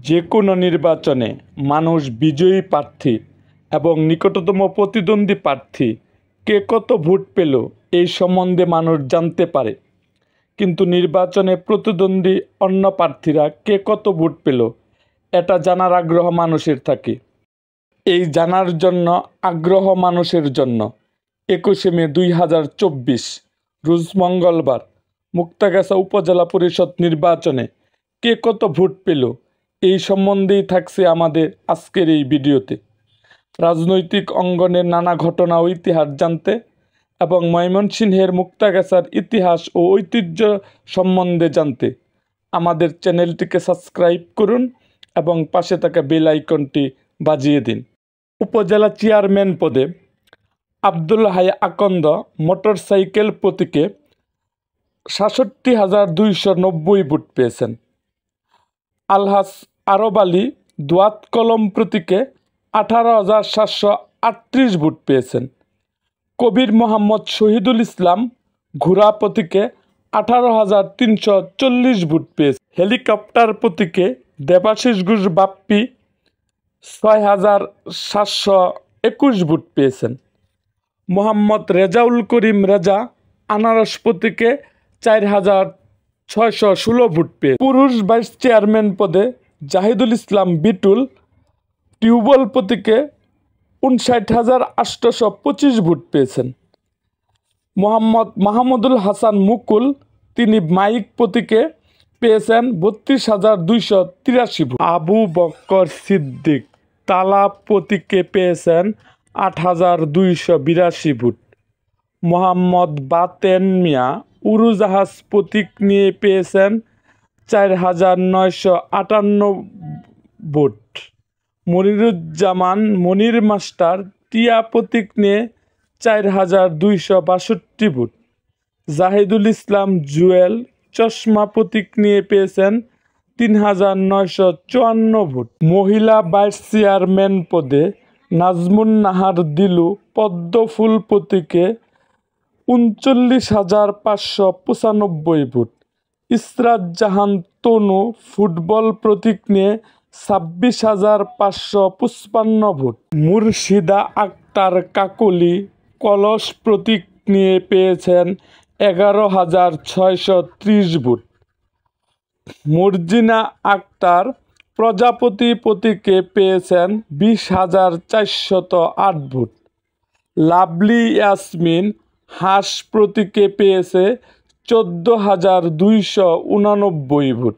যে কোনো নির্বাচনে মানুষ বিজয়ী প্রার্থী এবং নিকটতম প্রতিদ্বন্দ্বী প্রার্থী কে কত ভোট পেল এই সম্বন্ধে মানুষ জানতে পারে, কিন্তু নির্বাচনে প্রতিদ্বন্দ্বী অন্য প্রার্থীরা কে কত ভোট পেল এটা জানার আগ্রহ মানুষের থাকে। এই জানার জন্য আগ্রহ মানুষের জন্য 21শে মে 2024 রোজ মঙ্গলবার মুক্তাগাছা উপজেলা পরিষদ নির্বাচনে কে কত ভোট পেল এই সম্বন্ধেই থাকছে আমাদের আজকের এই ভিডিওতে। রাজনৈতিক অঙ্গনের নানা ঘটনা ও ইতিহাস জানতে এবং ময়মনসিংহের মুক্তাগাছার ইতিহাস ও ঐতিহ্য সম্বন্ধে জানতে আমাদের চ্যানেলটিকে সাবস্ক্রাইব করুন এবং পাশে থাকা বেল আইকনটি বাজিয়ে দিন। উপজেলা চেয়ারম্যান পদে আব্দুল হাই আকন্দ মোটরসাইকেল প্রতীকে ৬৭,২৯০ ভোট পেয়েছেন। আলহাজ আরব আলী দোয়াত কলম প্রতীকে ১৮,৭৩৮ ভোট পেয়েছেন। কবির মোহাম্মদ শহীদুল ইসলাম ঘোড়া প্রতীকে ১৮,৩৪০ ভোট পেয়েছেন। হেলিকপ্টার প্রতীকে দেবাশিস ঘোষ বাপ্পি ৬,৭২১ ভোট পেয়েছেন। মোহাম্মদ রেজাউল করিম রেজা আনারস প্রতীকে ৪,৬১৬ ভোট পেয়ে। পুরুষ ভাইস চেয়ারম্যান পদে জাহিদুল ইসলাম বিটুল টিউবওয়েল প্রতীকে ৫৯,৮২৫ ভোট পেয়েছেন। মোহাম্মদ মাহমুদুল হাসান মুকুল তিনি মাইক প্রতীকে পেয়েছেন ৩২,২৮৩ ভোট। আবু বক্কর সিদ্দিক তালা প্রতীকে পেয়েছেন ৮,২৮২ ভোট। মোহাম্মদ বাতেন মিয়া উড়োজাহাজ প্রতীক নিয়ে পেয়েছেন ৪,৯৫৮ ভোট। মনিরুজ্জামান মনির মাস্টার টিয়া প্রতীক নিয়ে ৪,২৬২ ভোট। জাহিদুল ইসলাম জুয়েল চশমা প্রতীক নিয়ে পেয়েছেন ৩,৯৫৪ ভোট। মহিলা ভাইস চেয়ারম্যান পদে নাজমুন নাহার দিলু পদ্ম ফুল প্রতীকে ৩৯,৫৯৫ ভোট। ইসরাত জাহান তনু ফুটবল প্রতীক নিয়ে ২৬,৫৫৫ ভোট। মুর্শিদা আক্তার কাকলি কলস প্রতীক নিয়ে পেয়েছেন ১১,৬৩০ ভোট। মর্জিনা আক্তার প্রজাপতি প্রতীকে পেয়েছেন ২০,৪০৮ ভোট। লাভলি ইয়াসমিন হাঁস প্রতীকে পেয়েছে ১৪,২৮৯ ভোট।